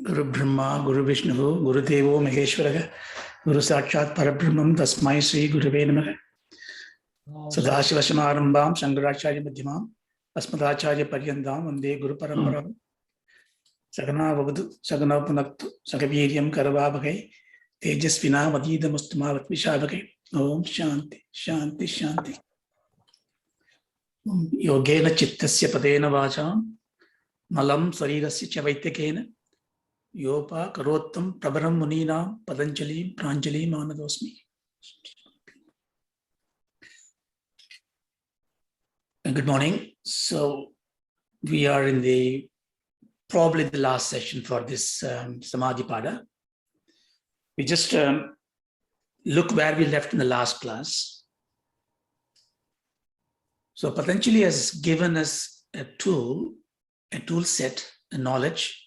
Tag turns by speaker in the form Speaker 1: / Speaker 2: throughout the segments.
Speaker 1: Guru Brahma, Guru Vishnu, Guru Devo Maheshwaraga, Guru Sakshat Parabrahmam, Tasmai Sri Gurave Namaha. Sadashiva Samarambam, Shankaracharya Madhyamam, Asmadacharya Paryandam, Vande Guru Paramparam. Sagana Vavadu, Sagana Punaktu, Sagaviryam Karavavagai, Tejasvina Vadida Mustamavat Vishavage. Om Shanti, Shanti, Shanti. Yogena Chittasya Padena Vacham, Malam Sarirasya Chavaitekena. Yopa Karottam Prabharam Munina Patanjali Pranjali Manadosmi. Good morning. So we are in probably the last session for this Samadhi Padha. We just look where we left in the last class. So Patanjali has given us a tool set, a knowledge,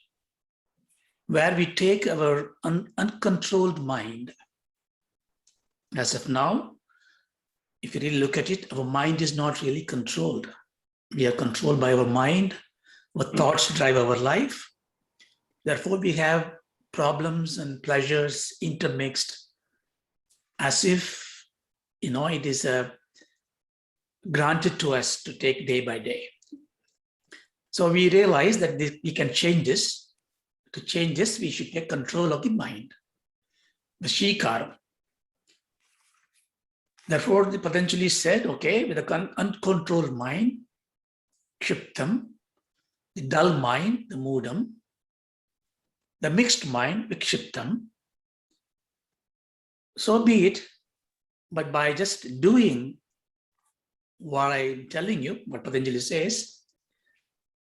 Speaker 1: where we take our uncontrolled mind. As of now, if you really look at it, our mind is not really controlled. We are controlled by our mind. Our thoughts drive our life. Therefore, we have problems and pleasures intermixed as if, it is granted to us to take day by day. So we realize that we can change this. To change this, we should take control of the mind, the shikara. Therefore, the Patanjali said, okay, with an uncontrolled mind, kshiptam, the dull mind, the mudam, the mixed mind, vikshiptam. So be it, but by just doing what I'm telling you, what Patanjali says,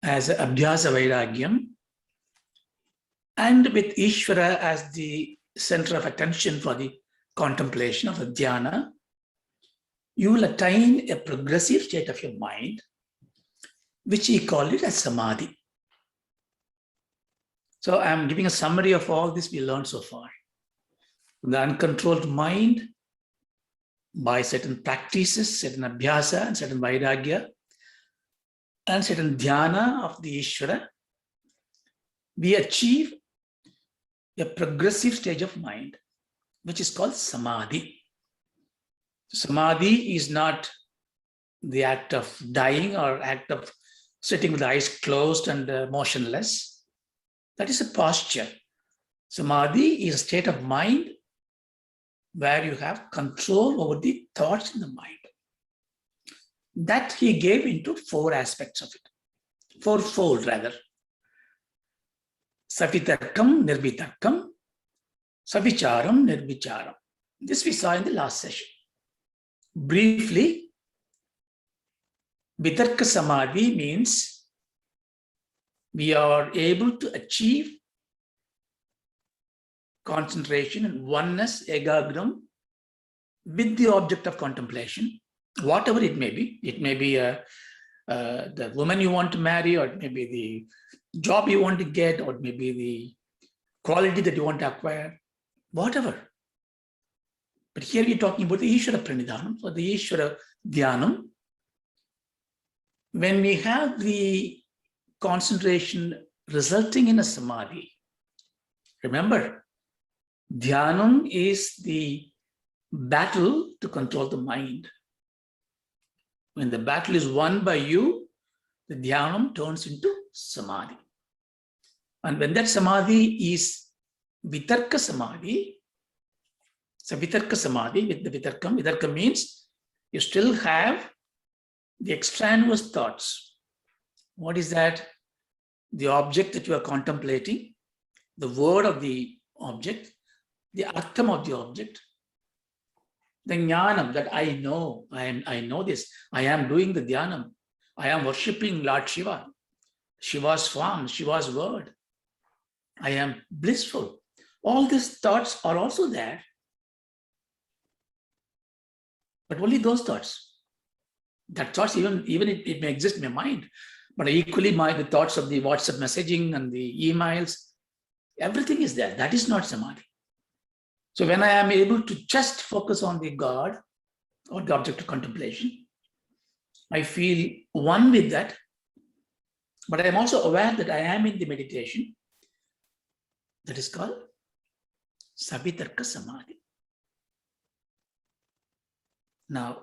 Speaker 1: as abhyasa vairagyam, and with Ishvara as the center of attention for the contemplation of the dhyana, you will attain a progressive state of your mind, which he called it as Samadhi. So I'm giving a summary of all this we learned so far. The uncontrolled mind, by certain practices, certain abhyasa, and certain vairagya, and certain dhyana of the Ishvara, we achieve a progressive stage of mind, which is called Samadhi. Samadhi is not the act of dying or act of sitting with the eyes closed and motionless. That is a posture. Samadhi is a state of mind where you have control over the thoughts in the mind. That he gave into four aspects of it, fourfold rather. Savitarkam, nirvitarkam, savicharam, nirvicharam. This we saw in the last session. Briefly, vitarka samadhi means we are able to achieve concentration and oneness, egagram, with the object of contemplation, whatever it may be. It may be the woman you want to marry, or it may be the job you want to get, or maybe the quality that you want to acquire, whatever. But here we're talking about the Ishvara Pranidhanam, or the Ishvara Dhyanam. When we have the concentration resulting in a Samadhi, remember, Dhyanam is the battle to control the mind. When the battle is won by you, the Dhyanam turns into Samadhi. And when that Samadhi is Vitarka Samadhi, so Vitarka Samadhi with the Vitarkam, Vitarka means you still have the extraneous thoughts. What is that? The object that you are contemplating, the word of the object, the artham of the object, the jnanam that I know, I know this, I am doing the dhyanam, I am worshipping Lord Shiva, Shiva's form, Shiva's word. I am blissful. All these thoughts are also there. But only those thoughts. That thoughts, even it may exist in my mind, but equally the thoughts of the WhatsApp messaging and the emails, everything is there. That is not Samadhi. So when I am able to just focus on the God or the object of contemplation, I feel one with that, but I am also aware that I am in the meditation. That is called Savitarka Samadhi. Now,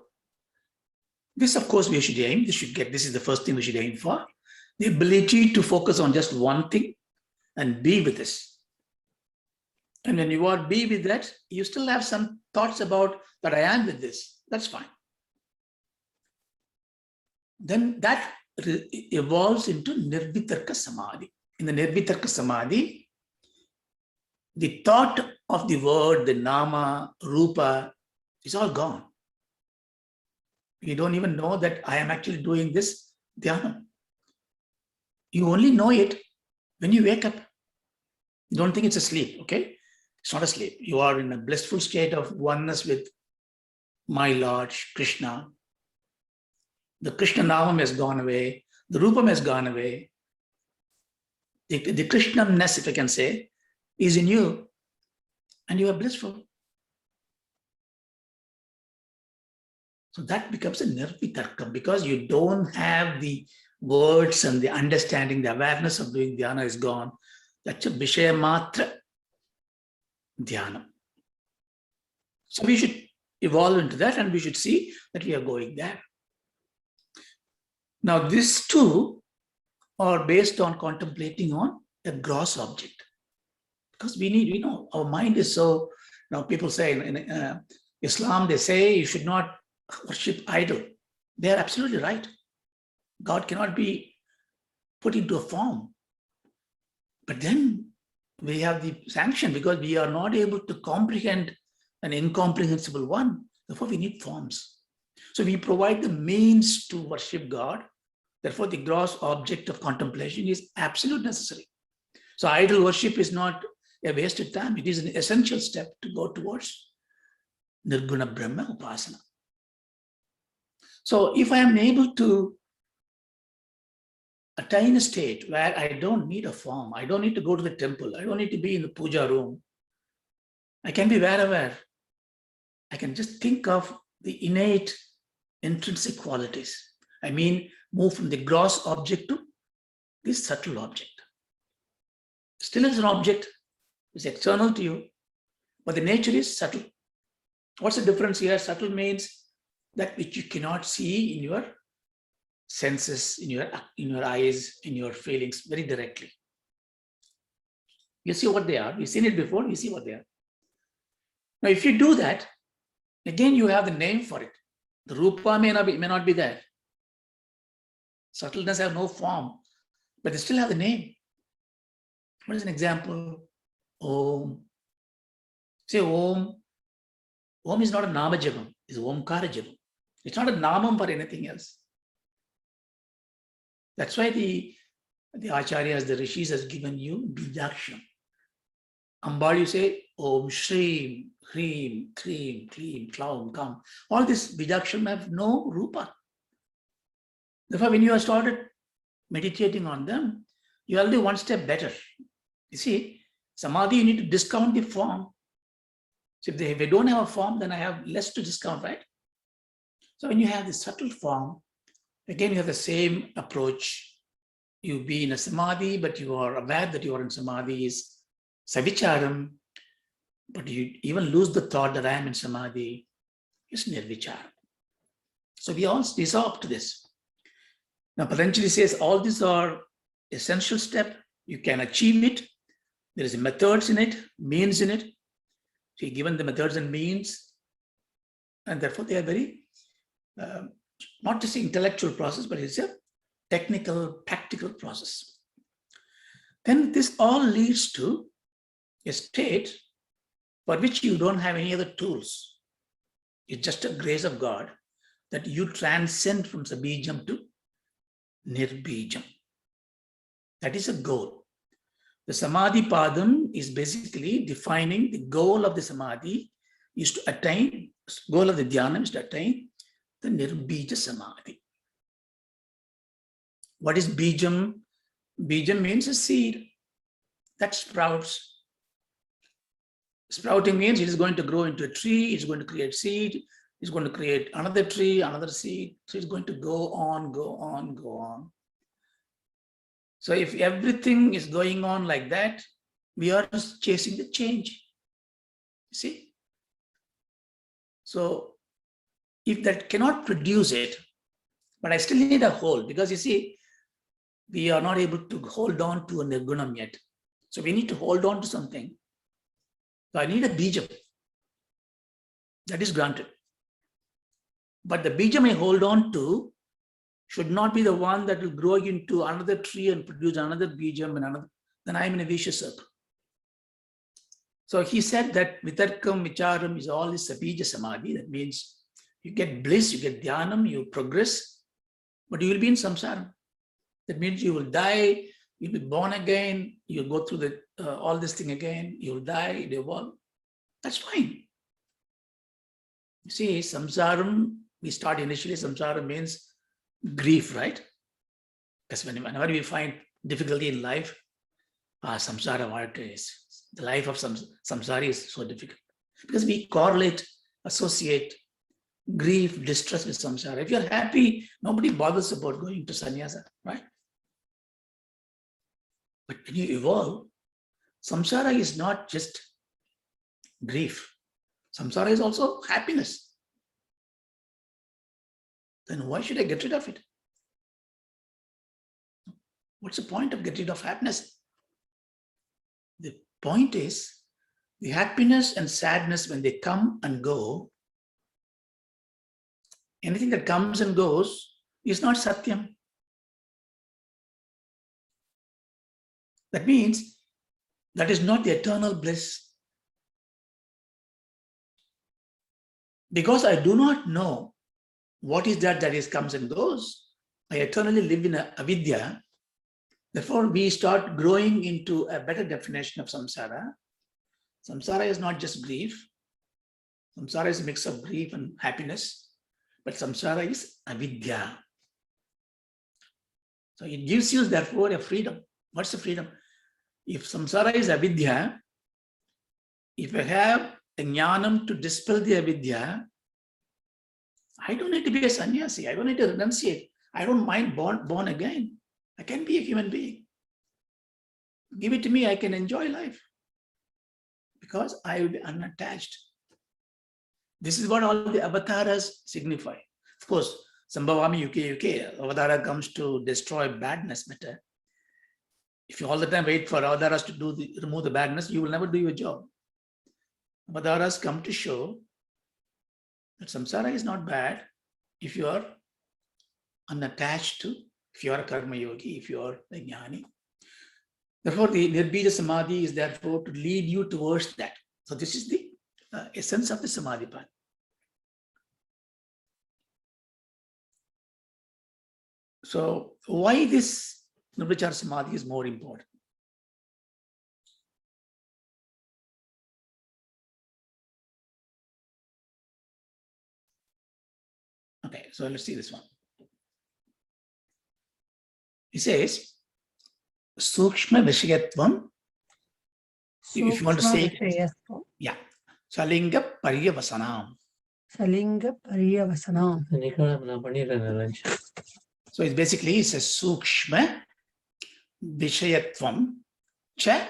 Speaker 1: this, of course, we should aim. This is the first thing we should aim for. The ability to focus on just one thing and be with this. And when you are be with that, you still have some thoughts about that I am with this. That's fine. Then that evolves into Nirvitarka Samadhi. In the Nirvitarka Samadhi, the thought of the word, the nama, rupa, is all gone. You don't even know that I am actually doing this dhyana. You only know it when you wake up. You don't think it's a sleep, okay? It's not a sleep. You are in a blissful state of oneness with my Lord, Krishna. The Krishna Namam has gone away. The Rupam has gone away. The Krishnamness, if I can say, is in you. And you are blissful. So that becomes a nirvitarka because you don't have the words and the understanding, the awareness of doing dhyana is gone. That's a Vishaya Matra dhyana. So we should evolve into that and we should see that we are going there. Now these two are based on contemplating on a gross object. Because we know, our mind is so, people say in Islam, they say you should not worship idol. They are absolutely right. God cannot be put into a form. But then we have the sanction because we are not able to comprehend an incomprehensible one. Therefore, we need forms. So we provide the means to worship God. Therefore, the gross object of contemplation is absolutely necessary. So idol worship is not a wasted time. It is an essential step to go towards Nirguna Brahma Upasana. So if I am able to attain a state where I don't need a form, I don't need to go to the temple, I don't need to be in the puja room, I can be wherever. I can just think of the innate intrinsic qualities. I mean, move from the gross object to this subtle object. Still is an object, it's external to you, but the nature is subtle. What's the difference here? Subtle means that which you cannot see in your senses, in your eyes, in your feelings very directly. You see what they are. You've seen it before, you see what they are. Now, if you do that, again, you have the name for it. The rupa may not be there. Subtleness have no form, but they still have the name. What is an example? Om. Say Om. Om is not a nama jabam, it's Omkara jabam. It's not a namam for anything else. That's why the acharyas, the rishis has given you bijaksham. Ambal, you say Om Shreem, Hreem, Kreem, Kleem, Klaum, Kam. All this bijaksham have no rupa. Therefore, when you have started meditating on them, you are only one step better. You see, Samadhi, you need to discount the form. So if they don't have a form, then I have less to discount, right? So when you have the subtle form, again, you have the same approach. You be in a Samadhi, but you are aware that you are in Samadhi is Savicharam, but you even lose the thought that I am in Samadhi is Nirvicharam. So we all up to this. Now, Patanjali says all these are essential steps. You can achieve it. There is methods in it, means in it. So given the methods and means, and therefore they are very, not just an intellectual process, but it's a technical, practical process. Then this all leads to a state for which you don't have any other tools. It's just a grace of God that you transcend from Sabijam to Nirbijam. That is a goal. The Samadhi Padam is basically defining the goal of the Samadhi is to attain, goal of the Dhyana is to attain the Nirbija Samadhi. What is Bijam? Bijam means a seed that sprouts. Sprouting means it is going to grow into a tree, it's going to create seed, it's going to create another tree, another seed. So it's going to go on, go on, go on. So if everything is going on like that, We are just chasing the change. See? So if that cannot produce it, but I still need a hold, because you see, we are not able to hold on to a nirgunam yet. So we need to hold on to something. So I need a bijam. That is granted. But the bijam I hold on to should not be the one that will grow into another tree and produce another bijam and another. Then I am in a vicious circle. So he said that vitarkam, vicharam is all this sabija samadhi. That means you get bliss, you get dhyanam, you progress, but you will be in samsara. That means you will die, you'll be born again, you'll go through all this thing again, you'll die, you evolve. That's fine. You see, samsaram, we start initially, samsara means grief, right? Because whenever we find difficulty in life, samsara, what it is, the life of samsari is so difficult. Because we correlate, associate grief, distress with samsara. If you're happy, nobody bothers about going to sannyasa, right? But when you evolve, samsara is not just grief. Samsara is also happiness. Then why should I get rid of it? What's the point of getting rid of happiness? The point is, the happiness and sadness, when they come and go, anything that comes and goes is not satyam. That means that is not the eternal bliss. Because I do not know what is that is comes and goes, I eternally live in avidya. Therefore, we start growing into a better definition of samsara. Samsara is not just grief. Samsara is a mix of grief and happiness. But samsara is avidya. So it gives you, therefore, a freedom. What's the freedom? If samsara is avidya, if I have a jnanam to dispel the avidya, I don't need to be a sannyasi. I don't need to renunciate. I don't mind born again. I can be a human being. Give it to me, I can enjoy life. Because I will be unattached. This is what all the avatars signify. Of course, Sambhavami UK, avatara comes to destroy badness better. If you all the time wait for avataras to remove the badness, you will never do your job. Avataras come to show that samsara is not bad if you are unattached to, if you are a karma yogi, if you are a jnani. Therefore, the nirbija samadhi is therefore to lead you towards that. So this is the essence of the samadhi path. So why this nirvichara samadhi is more important? Okay, so let's see this one. He says, Sukshma Vishayatvam. If you want to say, yeah, Salinga Pariyavasanam.
Speaker 2: Salinga Pariyavasanam.
Speaker 1: So it's basically, it says Sukshma Vishayatvam Cha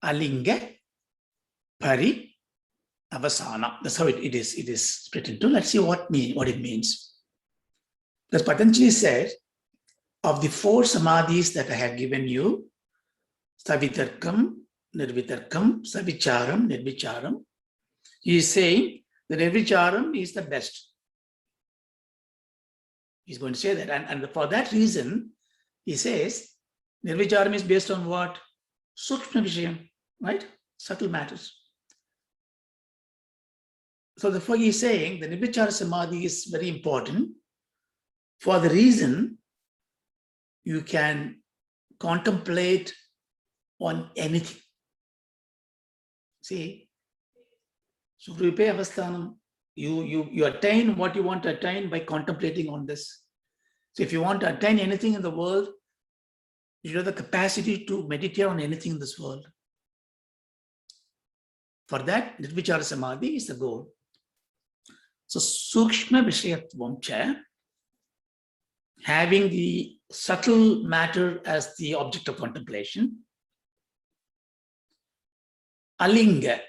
Speaker 1: Alinga Pari Avasana. That's how it is split into. Let's see what it means. Because Patanjali said, of the 4 samadhis that I have given you, Savitarkam, Nirvitarkam, Savicharam, Nirvicharam, he is saying that Nirvicharam is the best. He's going to say that. And for that reason, he says, Nirvicharam is based on what? Sukshma Vishayam, right? Subtle matters. So therefore he is saying the Nirvichara Samadhi is very important for the reason you can contemplate on anything. See, Sukripe Avasthanam, you attain what you want to attain by contemplating on this. So if you want to attain anything in the world, you have the capacity to meditate on anything in this world. For that, Nirvichara Samadhi is the goal. So Sukshma Vishayatvam Cha, having the subtle matter as the object of contemplation, Alinga,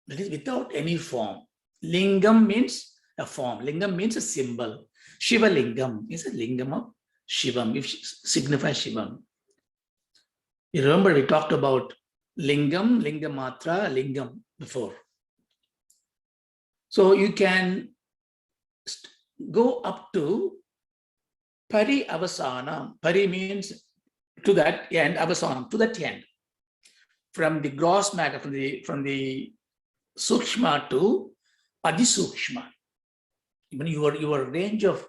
Speaker 1: that is without any form. Lingam means a form. Lingam means a symbol. Shiva Lingam is a lingam of Shivam, which signifies Shivam. You remember we talked about Lingam, Lingamatra, Lingam before. So you can go up to Pari Avasanam. Pari means to that end, Avasanam, to that end. From the gross matter, from the Sukshma to Adisukshma. Even your range of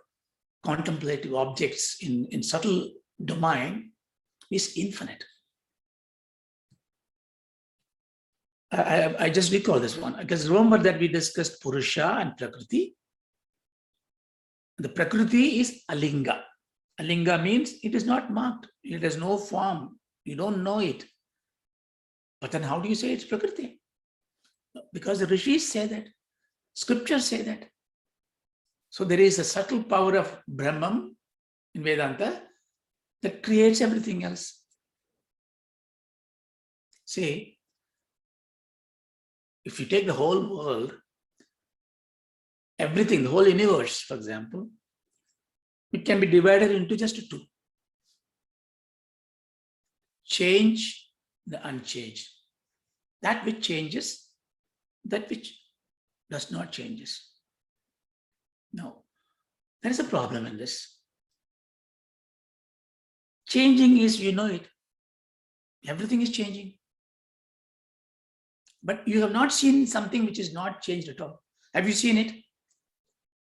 Speaker 1: contemplative objects in subtle domain is infinite. I just recall this one, because remember that we discussed Purusha and Prakriti. The Prakriti is Alinga. Alinga means it is not marked. It has no form. You don't know it. But then how do you say it's Prakriti? Because the rishis say that. Scriptures say that. So there is a subtle power of Brahman in Vedanta that creates everything else. See, if you take the whole world, everything, the whole universe, for example, it can be divided into just two. Change, the unchanged. That which changes, that which does not changes. No, there is a problem in this. Changing is, you know it. Everything is changing. But you have not seen something which is not changed at all. Have you seen it?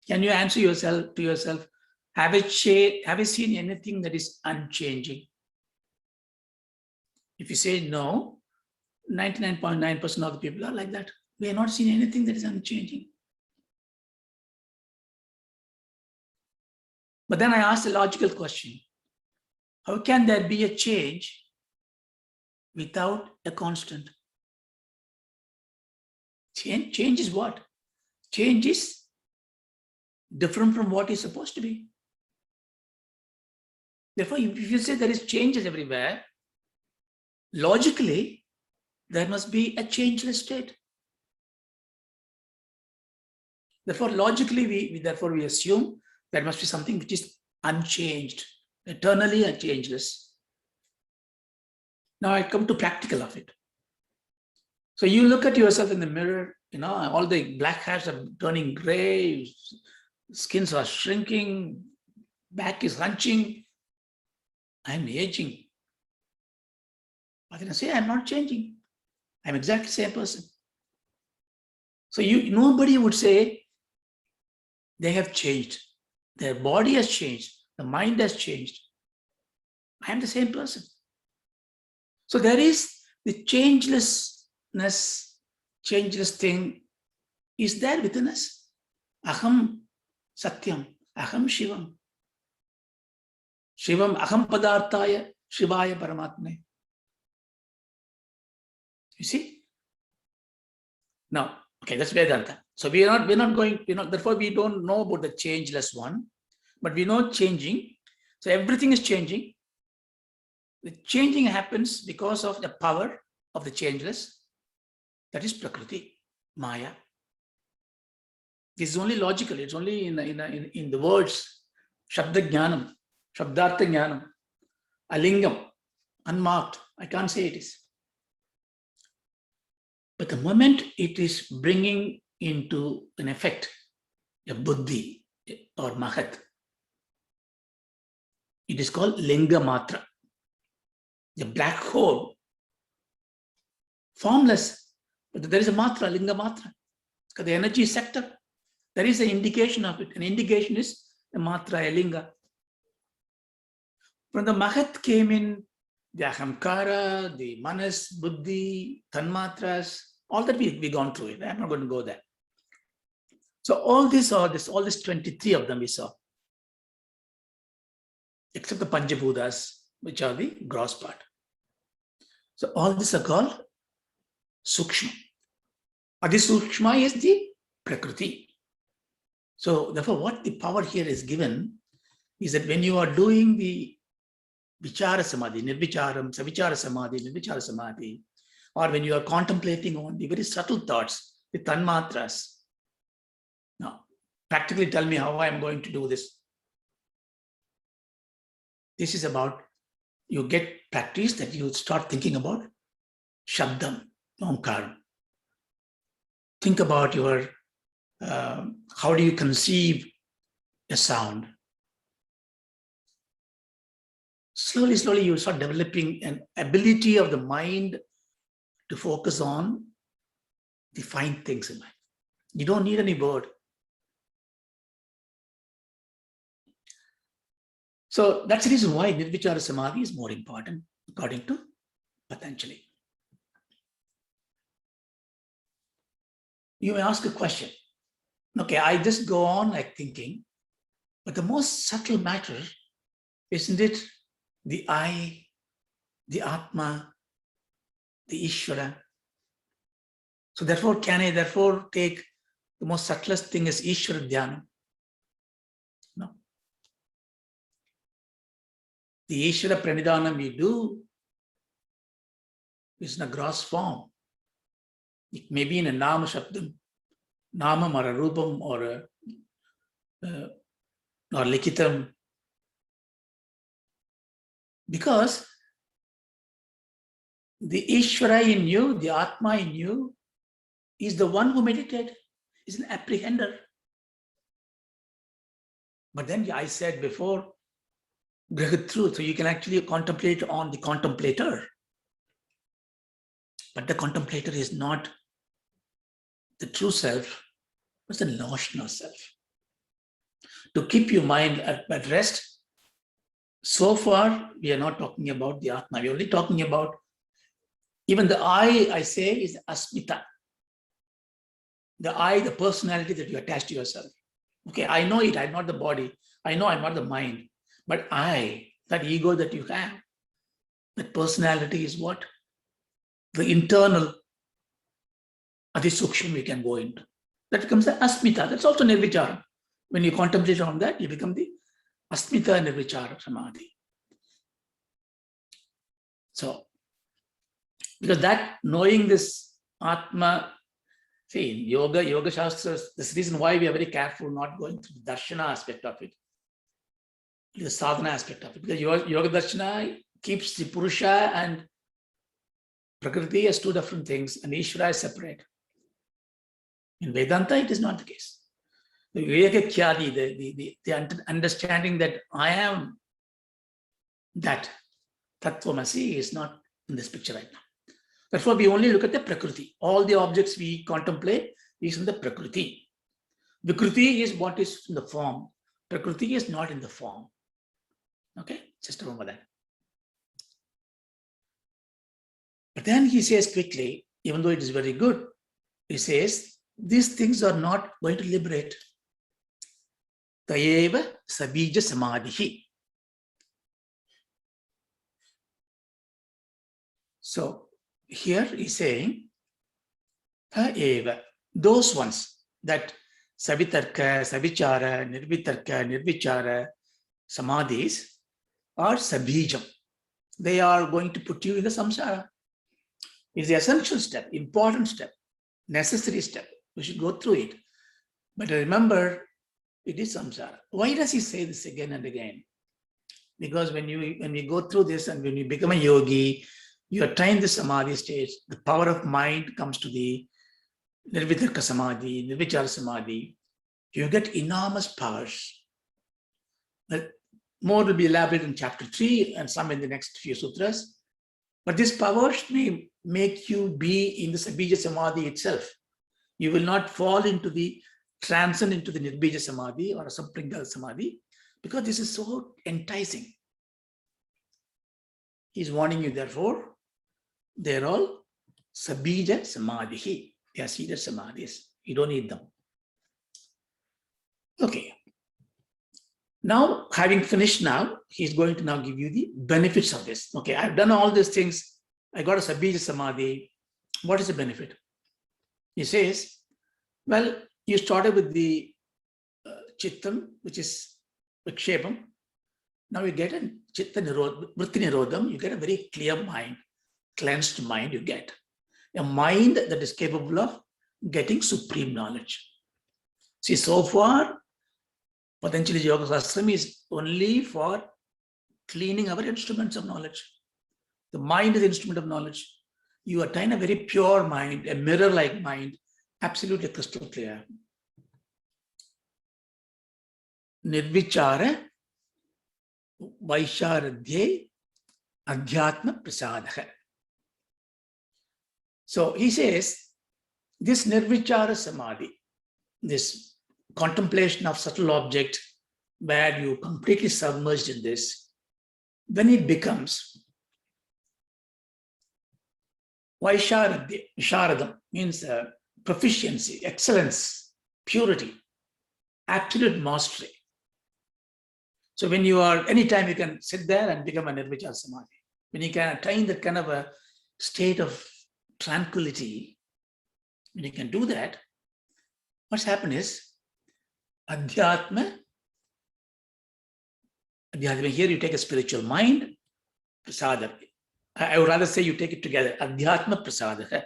Speaker 1: Can you answer yourself to yourself? Have you seen anything that is unchanging? If you say no, 99.9% of the people are like that. We have not seen anything that is unchanging. But then I asked a logical question. How can there be a change without a constant? Change is what? Change is different from what is supposed to be. Therefore, if you say there is changes everywhere, logically, there must be a changeless state. Therefore, logically, we assume there must be something which is unchanged, eternally and changeless. Now I come to practical of it. So you look at yourself in the mirror, all the black hairs are turning gray, skins are shrinking, back is hunching. I'm aging. But then I say, I'm not changing. I'm exactly the same person. So nobody would say they have changed. Their body has changed. The mind has changed. I am the same person. So there is the changelessness, changeless thing is there within us. Aham Satyam, Aham Shivam. Shivam Aham Padarthaya, Shivaya Paramatme. You see? Now, okay, that's Vedanta. So therefore we don't know about the changeless one, but we know changing. So everything is changing. The changing happens because of the power of the changeless. That is Prakriti, Maya. This is only logical. It's only in the words. Shabda Jnanam, Shabdartha Jnanam, Alingam, unmarked. I can't say it is. But the moment it is bringing into an effect, a buddhi or mahat, it is called Linga Matra. The black hole, formless, but there is a matra, Linga Matra. Because the energy sector, there is an indication of it. An indication is the matra, a linga. From the mahat came in the ahamkara, the manas, buddhi, tanmatras, all that we've gone through it. I'm not going to go there. So all this 23 of them we saw, except the Panjabhutas, which are the gross part. So all these are called Sukshma. Adisukshma is the Prakriti. So therefore what the power here is given is that when you are doing the Vichara Samadhi, Nirvicharam, Savichara Samadhi, Nirvichara Samadhi, or when you are contemplating on the very subtle thoughts, the tanmatras. Now, practically tell me how I am going to do this. This is about, you get practice that you start thinking about Shabdam, Omkaram. Think about your, how do you conceive a sound? Slowly, slowly, you start developing an ability of the mind to focus on the fine things in life. You don't need any word. So that's the reason why Nirvichara Samadhi is more important, according to Patanjali. You may ask a question. Okay, I just go on like thinking, but the most subtle matter, isn't it the I, the Atma, the Ishvara? So therefore, can I therefore take the most subtlest thing as Ishvara Dhyana? No. The Ishvara Pranidhanam we do is in a gross form. It may be in a Nama Shabdam, Namam or a Rupam or Likitam. Because the Ishvara in you, the Atma in you, is the one who meditated, is an apprehender. But then I said before, Grahat truth, so you can actually contemplate on the contemplator. But the contemplator is not the true self, it's the notional self. To keep your mind at rest, so far we are not talking about the Atma, we're only talking about, even the I say, is Asmita. The I, the personality that you attach to yourself. Okay, I know it, I'm not the body. I know I'm not the mind. But I, that ego that you have, that personality is what? The internal Adhisukshma we can go into. That becomes the Asmita. That's also Nirvichara. When you contemplate on that, you become the Asmita Nirvichara Samadhi. So, because that, knowing this Atma, see, in Yoga Shastras, this is the reason why we are very careful not going through the Darshana aspect of it, the sadhana aspect of it. Because Yoga Darshana keeps the Purusha and Prakriti as two different things, and Ishvara is separate. In Vedanta, it is not the case. The Viveka Khyadi, the understanding that I am that Tattvamasi is not in this picture right now. Therefore, we only look at the Prakriti. All the objects we contemplate is in the Prakriti. Vikriti is what is in the form. Prakriti is not in the form. Okay, just remember that. But then he says quickly, even though it is very good, he says, these things are not going to liberate. Tayeva sabija samadhi. So here he's saying, Tayeva, those ones that savitarka, savichara, nirvitarka, nirvichara, samadhis are sabijam. They are going to put you in the samsara. It's the essential step, important step, necessary step. We should go through it. But remember, it is samsara. Why does he say this again and again? Because when we go through this and when you become a yogi, you attain the samadhi stage, the power of mind comes to the nirvitarka samadhi, nirvichara samadhi. You get enormous powers. But more will be elaborated in chapter 3 and some in the next few sutras. But these powers may make you be in the Sabija Samadhi itself. You will not fall into the transcend into the Nirbija Samadhi or a Sampringal Samadhi, because this is so enticing. He's warning you, therefore, they're all Sabija Samadhi. They are seated Samadhis. You don't need them. Okay. Now, having finished now, he's going to now give you the benefits of this. Okay, I've done all these things. I got a Sabija Samadhi. What is the benefit? He says, well, you started with the Chittam, which is Vikshepam. Now you get a Chitta Nirodha, Vritti Nirodham. You get a very clear mind, cleansed mind you get. a mind that is capable of getting supreme knowledge. See, so far, Patanjali Yoga Shastram is only for cleaning our instruments of knowledge. The mind is the instrument of knowledge. You attain a very pure mind, a mirror-like mind, absolutely crystal clear. Nirvichara Vaisharadhye Adhyatma Prasadha. So he says, this Nirvichara Samadhi, this contemplation of subtle object, where you completely submerged in this, when it becomes Vaisharadhya means proficiency, excellence, purity, absolute mastery. So when you are, anytime you can sit there and become a Nirvichara Samadhi, when you can attain that kind of a state of tranquility, when you can do that, what's happened is Adhyatma, here you take a spiritual mind, Prasada. I would rather say you take it together, Adhyatma Prasada,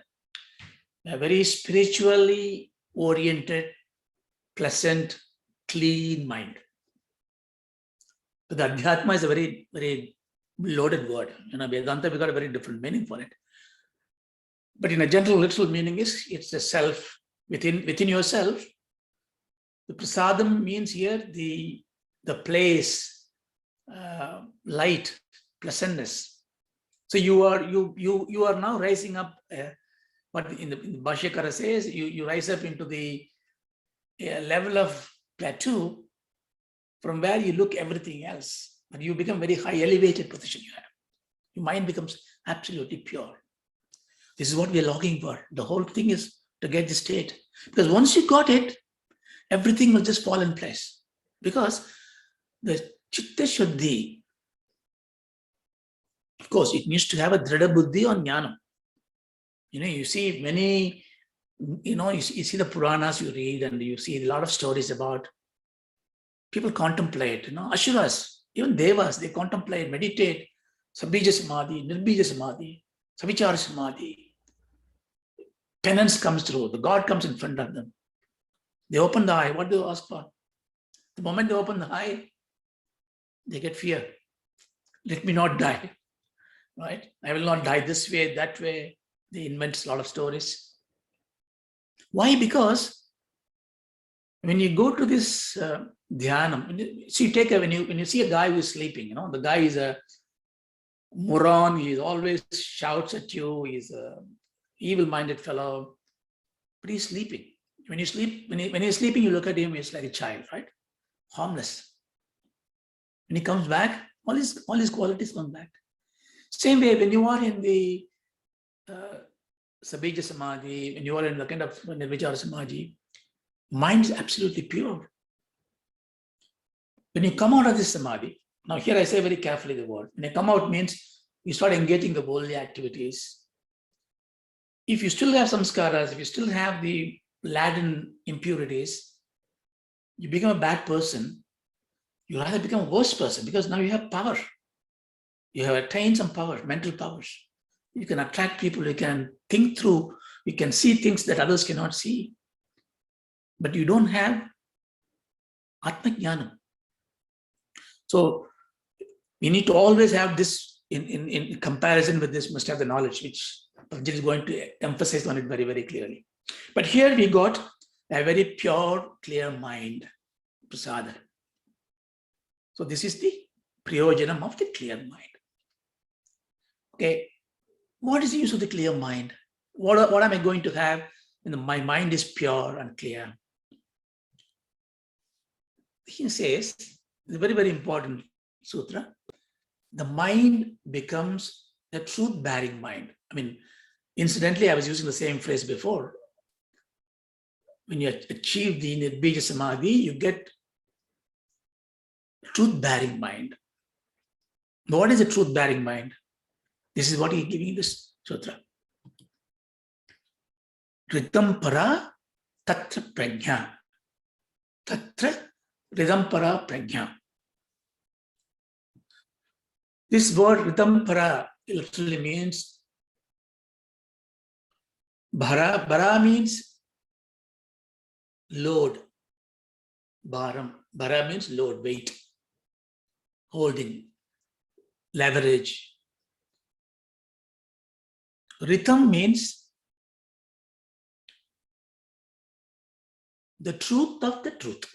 Speaker 1: a very spiritually oriented, pleasant, clean mind. But the Adhyatma is a very, very loaded word. Vedanta, we got a very different meaning for it. But in a general literal meaning is, it's the self, within yourself. The prasadam means here the place, light, pleasantness. So you are now rising up. What in the Bhashyakara says, you rise up into the level of plateau from where you look everything else, and you become very high elevated position you have. Your mind becomes absolutely pure. This is what we are longing for. The whole thing is to get this state, because once you got it, everything will just fall in place. Because the chitta shuddhi, of course, it needs to have a dhrida buddhi on jnana. You see many, you see the Puranas you read, and you see a lot of stories about people contemplate, Asuras, even Devas, they contemplate, meditate, Sabija Samadhi, Nirbija Samadhi, Savichara Samadhi. Penance comes through, the God comes in front of them. They open the eye, what do they ask for? The moment they open the eye, they get fear. Let me not die, right? I will not die this way, that way. They invent a lot of stories. Why? Because when you go to this dhyanam, when you see a guy who is sleeping, the guy is a moron, he always shouts at you, he's a evil-minded fellow, but he's sleeping. When you sleep, when he's sleeping, you look at him, he's like a child, right? Harmless. When he comes back, all his qualities come back. Same way, when you are in the Sabija Samadhi, when you are in the kind of Nirvichara Samadhi, mind is absolutely pure. When you come out of this Samadhi, now here I say very carefully the word, when you come out means you start engaging the worldly activities. If you still have samskaras, if you still have the laden impurities, you become a bad person. You rather become a worse person, because now you have power. You have attained some power, mental powers. You can attract people, you can think through, you can see things that others cannot see. But you don't have Atma-jnanam. So you need to always have this in comparison with this, must have the knowledge, which Patanjali is going to emphasize on it very, very clearly. But here we got a very pure, clear mind, prasada. So this is the prayojanam of the clear mind. Okay, what is the use of the clear mind? What am I going to have when my mind is pure and clear? He says, it's a very, very important sutra. The mind becomes a truth-bearing mind. I mean, incidentally, I was using the same phrase before. When you achieve the Nirbija Samadhi, you get truth-bearing mind. But what is a truth-bearing mind? This is what he is giving in this sutra. Ritam para tatra prajna. Tatra ritam para prajna. This word ritam para literally means Bara means load. Bara means load, weight, holding, leverage. Rhythm means the truth of the truth.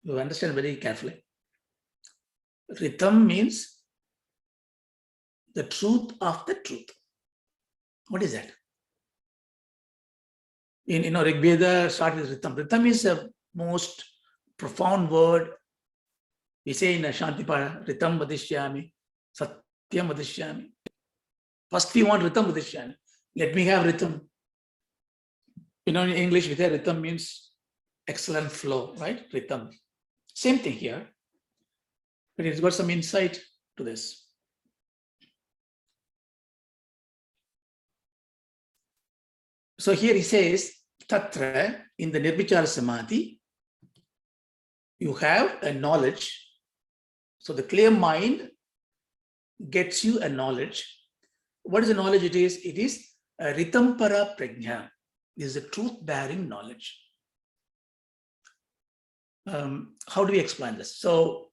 Speaker 1: You understand very carefully. Rhythm means the truth of the truth. What is that? In Rig Veda, start with Rhythm. Rhythm is the most profound word. We say in Shantipada, Rhythm Vadishyami, Satyam Vadishyami. First we want Rhythm Vadishyami. Let me have Rhythm. In English, we say Rhythm means excellent flow, right? Rhythm. Same thing here. But it's got some insight to this. So here he says, Tatra, in the Nirvichara Samadhi, you have a knowledge. So the clear mind gets you a knowledge. What is the knowledge it is? It is a Ritampara Prajna. This is a truth-bearing knowledge. How do we explain this? So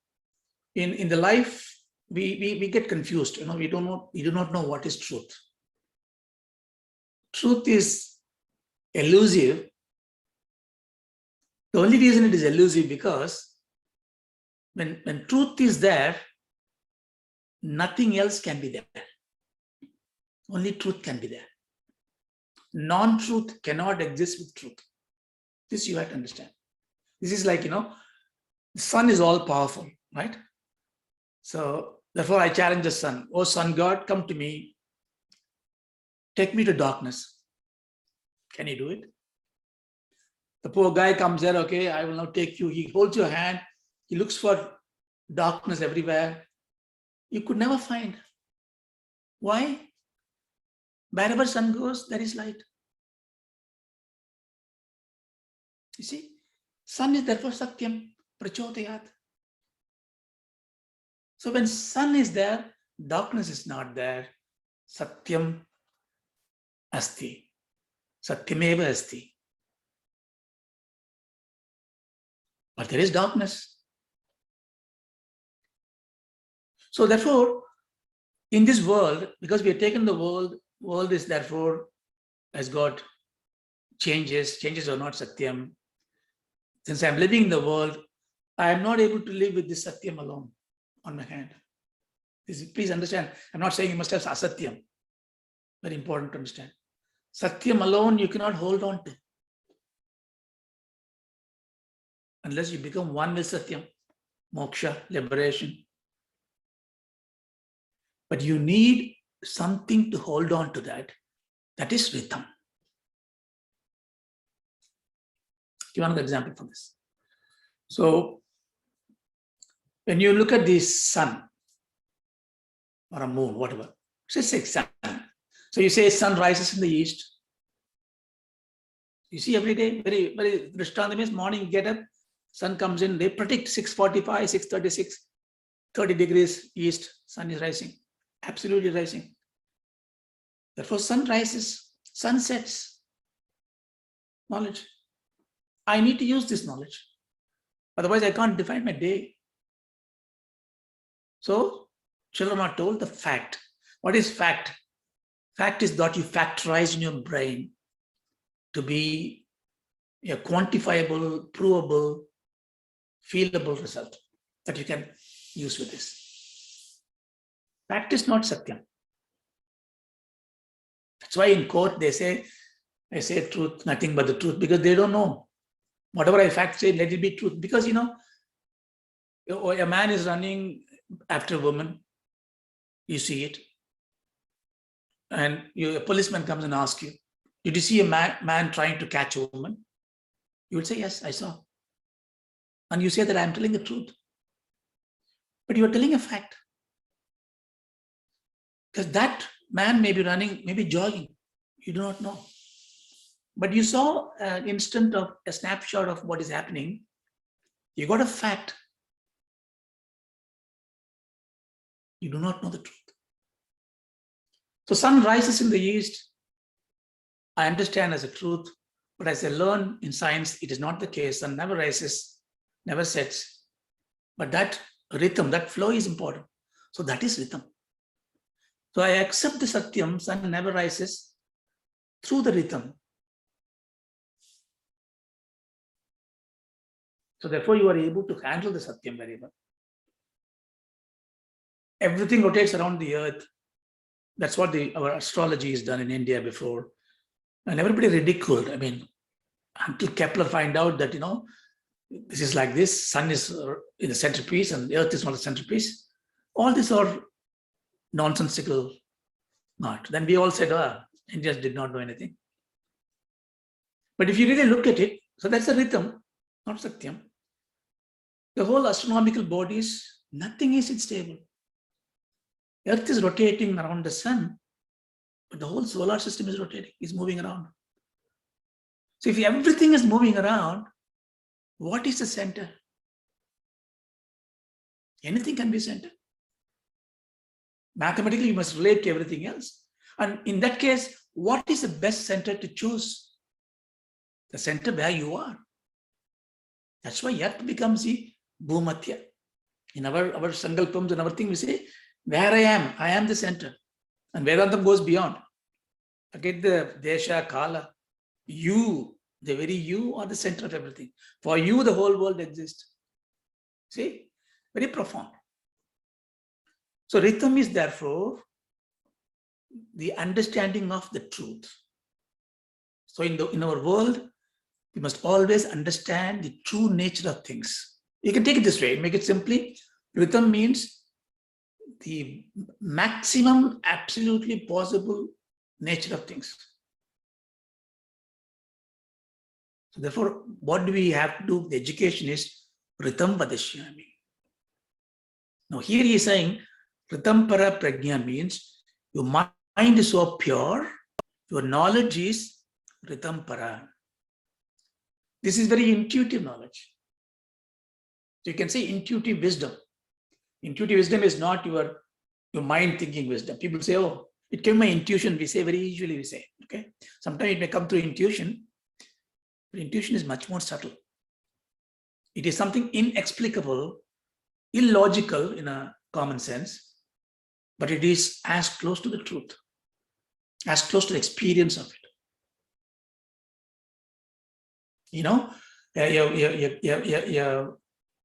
Speaker 1: in the life, we get confused. We do not know what is truth. Truth is elusive. The only reason it is elusive because when truth is there, nothing else can be there. Only truth can be there. Non-truth cannot exist with truth. This you have to understand. This is like, the sun is all powerful, right? So therefore I challenge the sun. Oh, sun God, come to me. Take me to darkness. Can you do it? The poor guy comes there, okay, I will now take you. He holds your hand. He looks for darkness everywhere. You could never find. Why? Wherever sun goes, there is light. You see, sun is therefore Satyam, Prachodayat. So when sun is there, darkness is not there. Satyam asti. Satyameva asti. But there is darkness. So therefore, in this world, because we have taken the world is therefore has got changes. Changes are not Satyam. Since I'm living in the world, I am not able to live with this Satyam alone on my hand. Please understand, I'm not saying you must have Asatyam. Very important to understand. Satyam alone you cannot hold on to. Unless you become one with Satyam, moksha, liberation. But you need something to hold on to that. That is Rhythm. Give another example for this. So, when you look at the sun or a moon, whatever, just say sun. So you say sun rises in the east. You see every day, very, very Drishtanta means morning you get up, sun comes in, they predict 6:45, 6:36, 30 degrees east, sun is rising, absolutely rising. Therefore, sun rises, sun sets. Knowledge. I need to use this knowledge. Otherwise, I can't define my day. So, children are told the fact. What is fact? Fact is that you factorize in your brain to be a quantifiable, provable, feelable result that you can use with this. Fact is not Satyam. That's why in court they say, I say truth, nothing but the truth, because they don't know. Whatever I fact say, let it be truth. Because, a man is running after a woman, you see it, and a policeman comes and asks you, did you see a man trying to catch a woman? You would say, yes, I saw. And you say that I'm telling the truth. But you are telling a fact. Because that man may be running, maybe jogging. You do not know. But you saw an instant of a snapshot of what is happening. You got a fact. You do not know the truth. So sun rises in the east. I understand as a truth, but as I learn in science, it is not the case. Sun never rises, never sets. But that rhythm, that flow is important. So that is rhythm. So I accept the Satyam, sun never rises, through the rhythm. So therefore you are able to handle the Satyam very well. Everything rotates around the earth. That's what our astrology is done in India before. And everybody ridiculed. I mean, until Kepler find out that, this is like this, sun is in the centerpiece and the earth is not the centerpiece. All these are nonsensical not. Then we all said, Indians did not know anything. But if you really look at it, so that's a rhythm, not Satyam. The whole astronomical bodies, nothing is stable. Earth is rotating around the sun, but the whole solar system is rotating, is moving around. So if everything is moving around, what is the center? Anything can be center. Mathematically, you must relate to everything else. And in that case, what is the best center to choose? The center where you are. That's why Earth becomes the Bhumatya. In our Sankalpams and our thing, we say, where I am the center. And Vedantam goes beyond. Forget the Desha, Kala. You, the very you are the center of everything. For you, the whole world exists. See, very profound. So rhythm is therefore the understanding of the truth. So in our world, we must always understand the true nature of things. You can take it this way, make it simply. Rhythm means the maximum absolutely possible nature of things. So therefore, what do we have to do? The education is Rhythm Vadashyami. Now here he is saying, Rhythm Para Prajna means your mind is so pure, your knowledge is Rhythm Para. This is very intuitive knowledge. So you can say intuitive wisdom. Intuitive wisdom is not your mind thinking wisdom. People say, oh, it came by intuition. We say very usually, we say, okay. Sometimes it may come through intuition, but intuition is much more subtle. It is something inexplicable, illogical in a common sense, but it is as close to the truth, as close to the experience of it.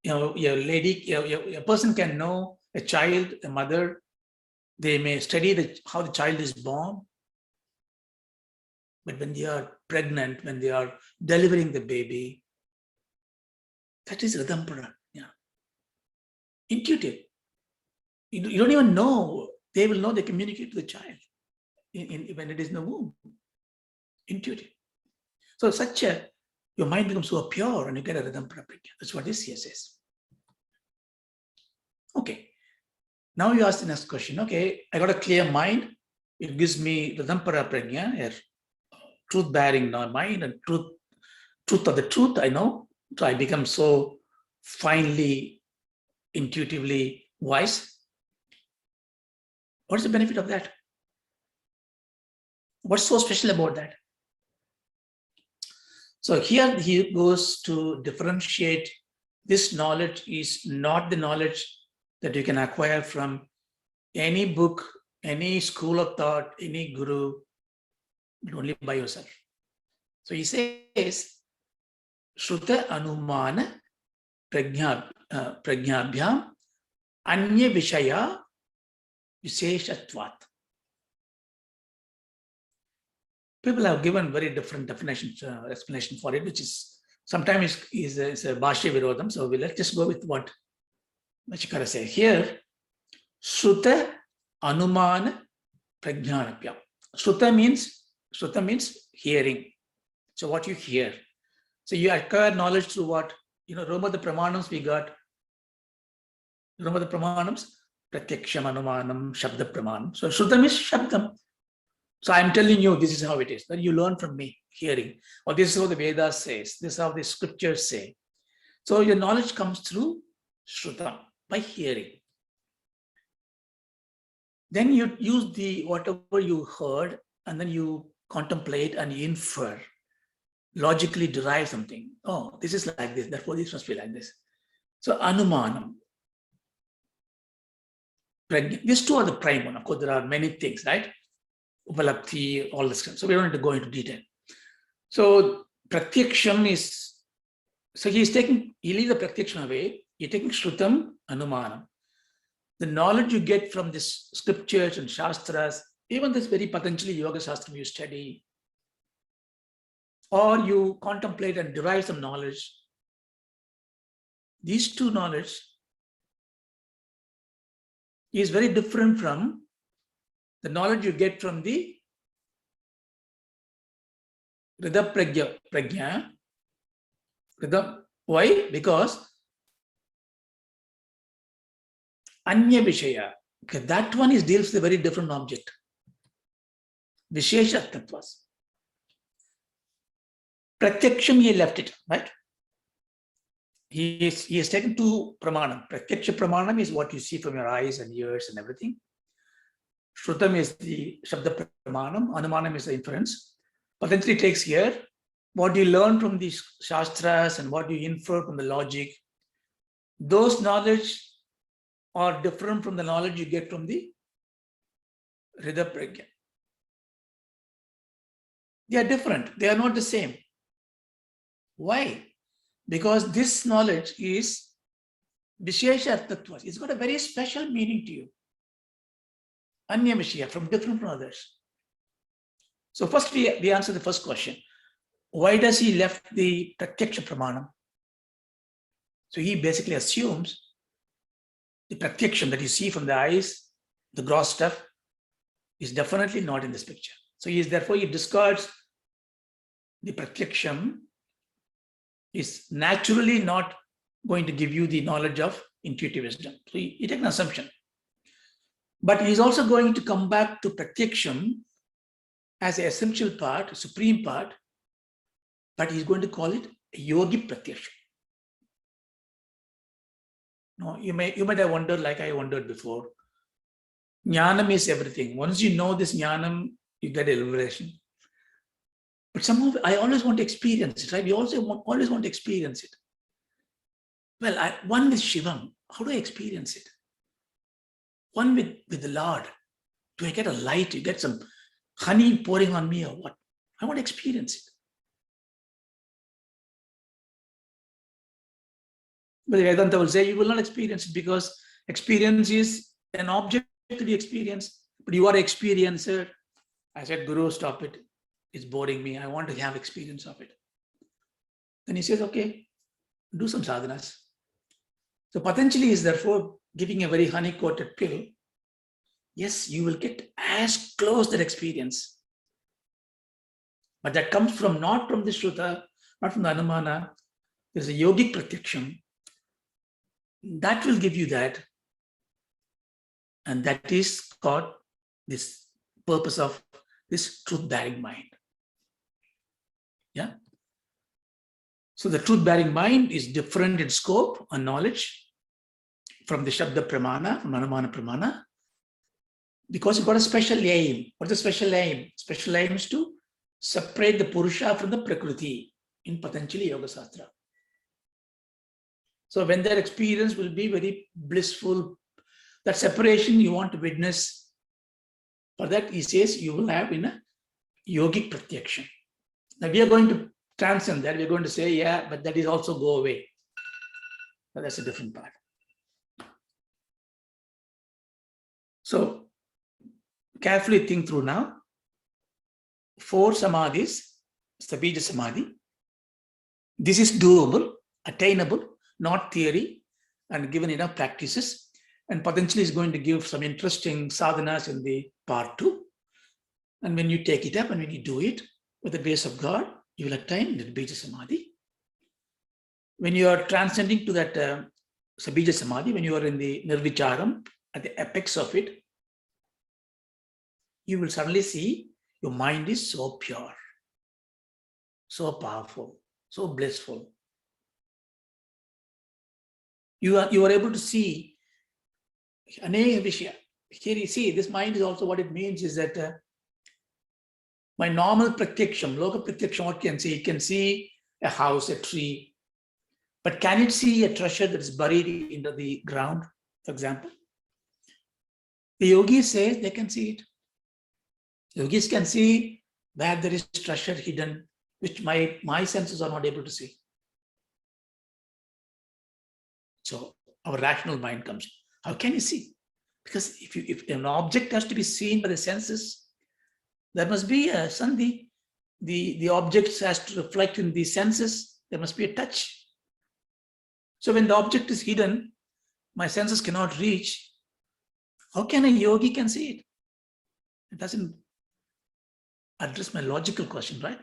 Speaker 1: A person can know a child, a mother, they may study how the child is born, but when they are pregnant, when they are delivering the baby, that is Rhythampara. Yeah. Intuitive. You don't even know. They will know, they communicate to the child when it is in the womb. Intuitive. So your mind becomes so pure and you get a Rhythampara prajna. That's what this here says. Okay. Now you ask the next question. Okay, I got a clear mind. It gives me Rhythampara prajna, a truth-bearing mind and truth of the truth I know. So I become so finely, intuitively wise. What's the benefit of that? What's so special about that? So here he goes to differentiate. This knowledge is not the knowledge that you can acquire from any book, any school of thought, any guru, but only by yourself. So he says, Shruta Anumana Prajnabhyam Anya Vishaya Visheshatvat. People have given very different definitions, explanation for it, which is sometimes is a Bhashya Virodham. So let's just go with what Machikara says. Here, Shruta Anumana Prajnanabhyam. Shruta means hearing. So what you hear. So you acquire knowledge through what? Remember the pramanams we got? Remember the pramanams? Pratyaksham, Anumanam, Shabda Pramanam. So Shruta means Shabdam. So I'm telling you, this is how it is. Then you learn from me, hearing. Or this is how the Vedas says. This is how the scriptures say. So your knowledge comes through Shruta, by hearing. Then you use whatever you heard, and then you contemplate and infer, logically derive something. Oh, this is like this, therefore this must be like this. So anumanam. These two are the prime one. Of course, there are many things, right? Upalapti, all this. So we don't need to go into detail. So pratyaksham is, so he leaves the pratyaksham away. He's taking shrutam, anumanam. The knowledge you get from this scriptures and shastras, even this very Patanjali yoga shastra you study, or you contemplate and derive some knowledge, these two knowledge is very different from the knowledge you get from the Hrida Prajna. Why? Because Anya Vishaya, okay, that one deals with a very different object. Vishesha Tattvas. Pratyaksham, he left it, right? He has taken two pramanam. Pratyaksha pramanam is what you see from your eyes and ears and everything. Shrutam is the Shabda pramanam. Anumanam is the inference. Patanjali takes here what you learn from these shastras and what you infer from the logic. Those knowledge are different from the knowledge you get from the Hrida Prajna. They are different. They are not the same. Why? Because this knowledge is Vishesha Tattvas. It's got a very special meaning to you. Anya Vishya, different from others. So first we answer the first question. Why does he left the Pratyaksha Pramanam? So he basically assumes the Pratyaksham that you see from the eyes, the gross stuff, is definitely not in this picture. So therefore he discards the Pratyaksham is naturally not going to give you the knowledge of intuitive wisdom. So he takes an assumption. But he's also going to come back to Pratyaksham as an essential part, a supreme part, but he's going to call it a yogic Pratyaksham. No, you might have wondered, like I wondered before. Jnanam is everything. Once you know this jnanam, you get a liberation. But somehow I always want to experience it, right? We also always want to experience it. Well, one with Shivam, how do I experience it? One with the Lord. Do I get a light? You get some honey pouring on me or what? I want to experience it. But Vedanta will say you will not experience it because experience is an object to be experienced, but you are an experiencer. I said, Guru, stop it. It's boring me. I want to have experience of it. Then he says, okay, do some sadhanas. So Patanjali is therefore giving a very honey-coated pill. Yes, you will get as close to that experience. But that comes not from the Shruta, not from the Anumana. There's a yogic pratyaksham. That will give you that. And that is called this purpose of this truth-bearing mind. Yeah. So the truth-bearing mind is different in scope and knowledge from the Shabda Pramana, from Anumana Pramana, because it's got a special aim. What's the special aim? Special aim is to separate the Purusha from the Prakriti in Patanjali Yoga Sastra. So when that experience will be very blissful, that separation you want to witness, for that he says you will have in a yogic pratyaksham. Now we are going to transcend that. We're going to say, yeah, but that is also go away. But that's a different part. So carefully think through now. 4 samadhis, Sabija Samadhi. This is doable, attainable, not theory, and given enough practices. And Patanjali is going to give some interesting sadhanas in the part 2. And when you take it up and when you do it, with the grace of God, you will attain the Bija Samadhi. When you are transcending to that Sabija Samadhi, when you are in the Nirvicharam, at the apex of it, you will suddenly see your mind is so pure, so powerful, so blissful. You are able to see Aneka Vishya. Here you see, this mind is also what it means is that My normal pratyaksham, loka pratyaksham, what can see? It can see a house, a tree, but can it see a treasure that is buried into the ground, for example? The yogis say they can see it. Yogis can see where there is treasure hidden, which my senses are not able to see. So our rational mind comes. How can you see? Because if an object has to be seen by the senses, there must be a sandhi. The object has to reflect in the senses. There must be a touch. So when the object is hidden, my senses cannot reach. How can a yogi can see it? It doesn't address my logical question, right?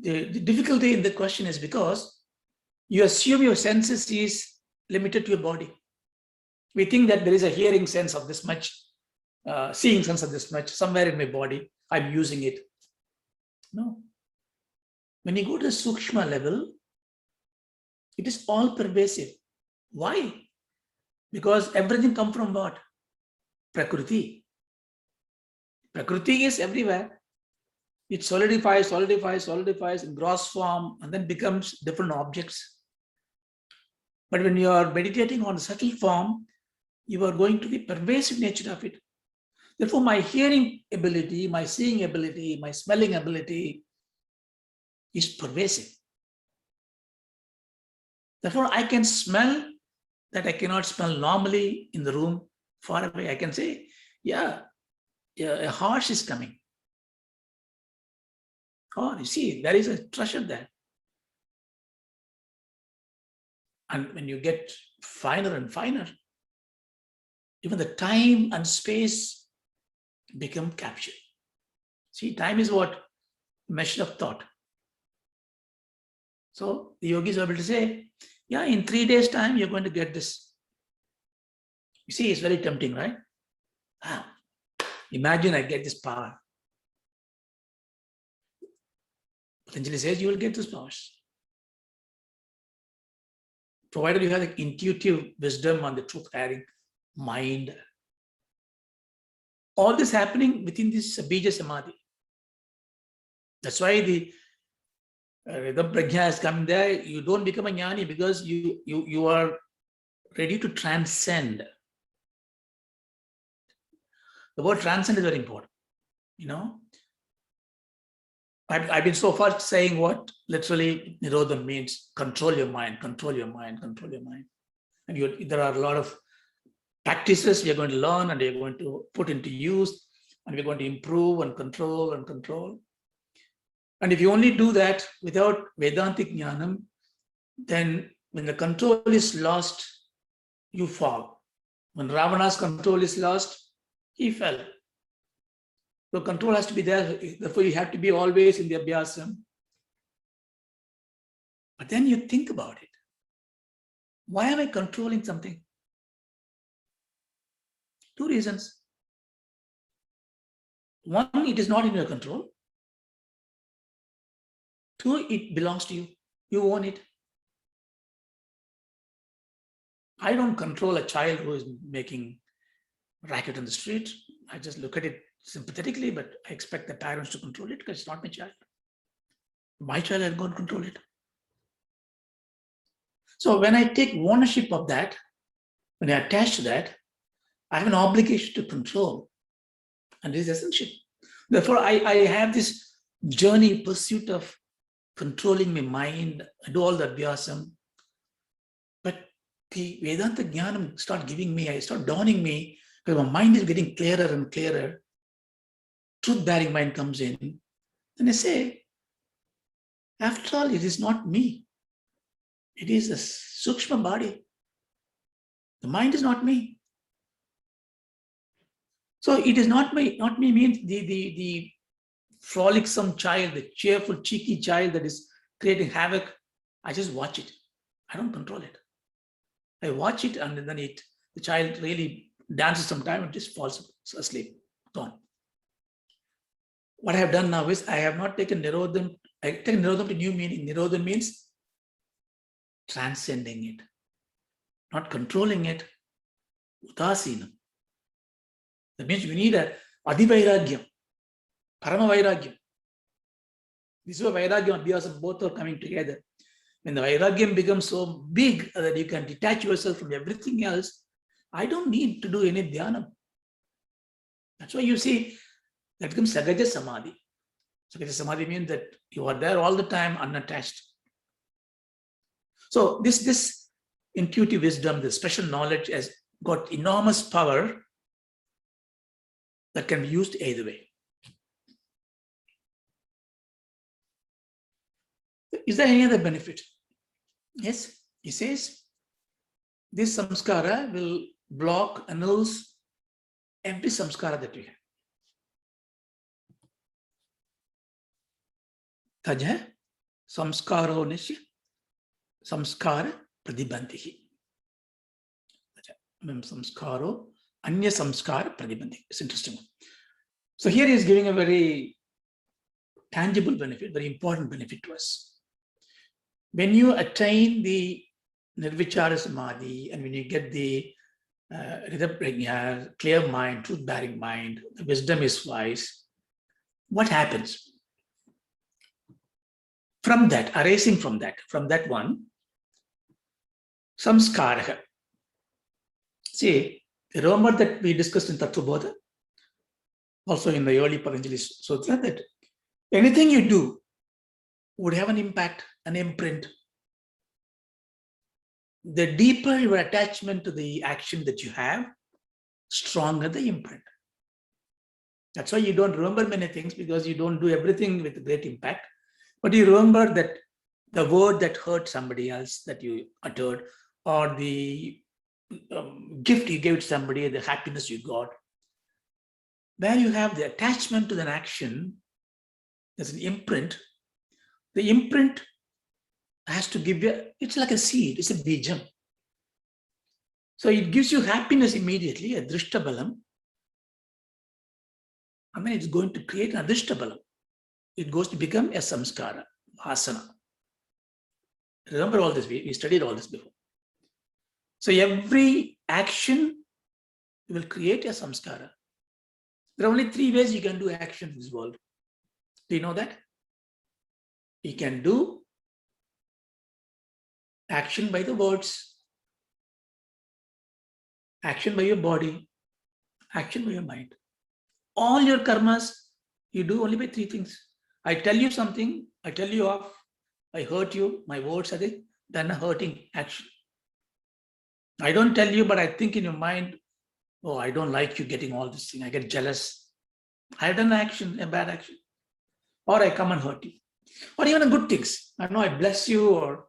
Speaker 1: The difficulty in the question is because you assume your senses is limited to your body. We think that there is a hearing sense of this much, seeing sense of this much, somewhere in my body, I'm using it. No. When you go to the Sukshma level, it is all pervasive. Why? Because everything comes from what? Prakriti. Prakriti is everywhere. It solidifies in gross form and then becomes different objects. But when you are meditating on the subtle form, you are going to the pervasive nature of it. Therefore, my hearing ability, my seeing ability, my smelling ability is pervasive. Therefore, I can smell that I cannot smell normally in the room far away. I can say, yeah, a horse is coming. Oh, you see, there is a treasure there. And when you get finer and finer, even the time and space become captured. See, time is what? Measure of thought. So the yogis are able to say, yeah, in 3 days' time, you're going to get this. You see, it's very tempting, right? Imagine I get this power. Patanjali says you will get these powers. Provided you have the intuitive wisdom and the truth-bearing mind. All this happening within this Bija Samadhi. That's why the prajna has come there. You don't become a jnani because you are ready to transcend. The word transcend is very important. You know, I've been so far saying what literally Nirodha means: control your mind, control your mind, control your mind. And there are a lot of practices we are going to learn and we are going to put into use, and we're going to improve and control and control. And if you only do that without Vedantic Jnanam, then when the control is lost, you fall. When Ravana's control is lost, he fell. So control has to be there. Therefore, you have to be always in the abhyasam. But then you think about it. Why am I controlling something? 2 reasons. One, it is not in your control. 2, it belongs to you. You own it. I don't control a child who is making racket in the street. I just look at it sympathetically, but I expect the parents to control it because it's not my child. My child, I'm going to control it. So when I take ownership of that, when I attach to that, I have an obligation to control. And this is essential. Therefore, I have this journey, pursuit of controlling my mind. I do all the abhyasam. But the Vedanta Jnanam start dawning me, because my mind is getting clearer and clearer. Truth-bearing mind comes in. And I say, after all, it is not me. It is a Sukshma body. The mind is not me. So it is not me means the frolicsome child, the cheerful, cheeky child that is creating havoc. I just watch it. I don't control it. I watch it, and then the child really dances sometime and just falls asleep. Gone. What I have done now is I have not taken Nirodham. I taken Nirodham to new meaning. Nirodham means transcending it, not controlling it. Udasinam. That means we need a adhivairagyam. Parama Vairagyam. This is why Vairagyam and Abhyasam both are coming together. When the Vairagyam becomes so big that you can detach yourself from everything else, I don't need to do any dhyana. That's why you see that becomes Sagaja Samadhi. Sagaja Samadhi means that you are there all the time unattached. So this intuitive wisdom, the special knowledge has got enormous power that can be used either way. Is there any other benefit? Yes, he says this samskara will block, annuls every samskara that we have. Tajha samskaro nishya samskara pradibandhihi. Samskaro anya samskara pradibandhihi. It's interesting. So here he is giving a very tangible benefit, very important benefit to us. When you attain the Nirvichara Samadhi and when you get the clear mind, truth-bearing mind, the wisdom is wise, what happens? From that, arising from that one, samskara. See, remember that we discussed in Tattva-bodha, also in the early Patanjali Sutra, that anything you do would have an impact, an imprint. The deeper your attachment to the action that you have, stronger the imprint. That's why you don't remember many things, because you don't do everything with great impact. But you remember that the word that hurt somebody else that you uttered, or the gift you gave to somebody, the happiness you got. Where you have the attachment to an action, there's an imprint. The imprint has to give you, it's like a seed, it's a bijam. So it gives you happiness immediately, a drishtabalam. I mean, it's going to create an adrishtabalam. It goes to become a samskara, vasana. Remember all this, we studied all this before. So every action will create a samskara. There are only 3 ways you can do action in this world. Do you know that? You can do action by the words, action by your body, action by your mind. All your karmas, you do only by 3 things. I tell you something, I tell you off, I hurt you, my words are then a hurting action. I don't tell you, but I think in your mind, oh, I don't like you getting all this thing, I get jealous. I've done an action, a bad action. Or I come and hurt you. Or even good things. I know I bless you, or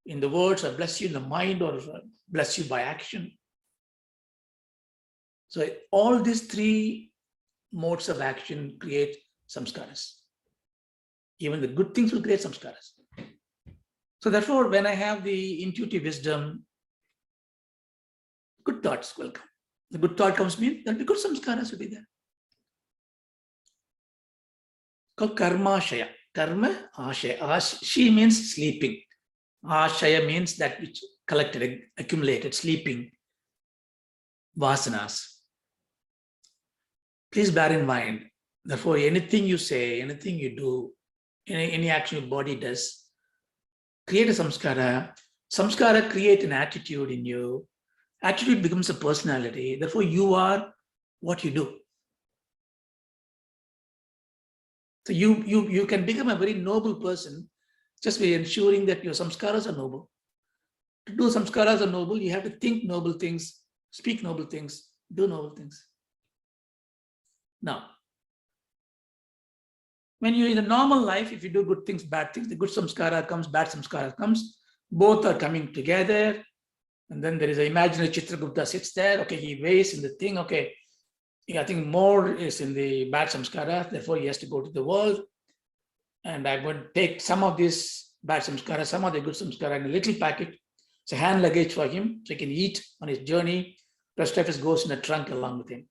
Speaker 1: in the words, I bless you in the mind, or bless you by action. So all these 3 modes of action create samskaras. Even the good things will create samskaras. So therefore, when I have the intuitive wisdom, good thoughts will come. The good thought comes mean there'll be good samskaras will be there. Called karma shaya. Karma ashaya. She means sleeping. Ashaya means that which collected, accumulated, sleeping. Vasanas. Please bear in mind, therefore, anything you say, anything you do, any action your body does, create a samskara. Samskara create an attitude in you. Attitude becomes a personality. Therefore, you are what you do. So you can become a very noble person just by ensuring that your samskaras are noble. To do samskaras are noble, you have to think noble things, speak noble things, do noble things. Now, when you're in a normal life, if you do good things, bad things, the good samskara comes, bad samskara comes, both are coming together. And then there is an imaginary Chitragupta sits there, okay, he weighs in the thing, okay, I think more is in the bad samskara, therefore he has to go to the world. And I'm going to take some of this bad samskara, some of the good samskara in a little packet. It's a hand luggage for him, so he can eat on his journey. Rest of it goes in a trunk along with him.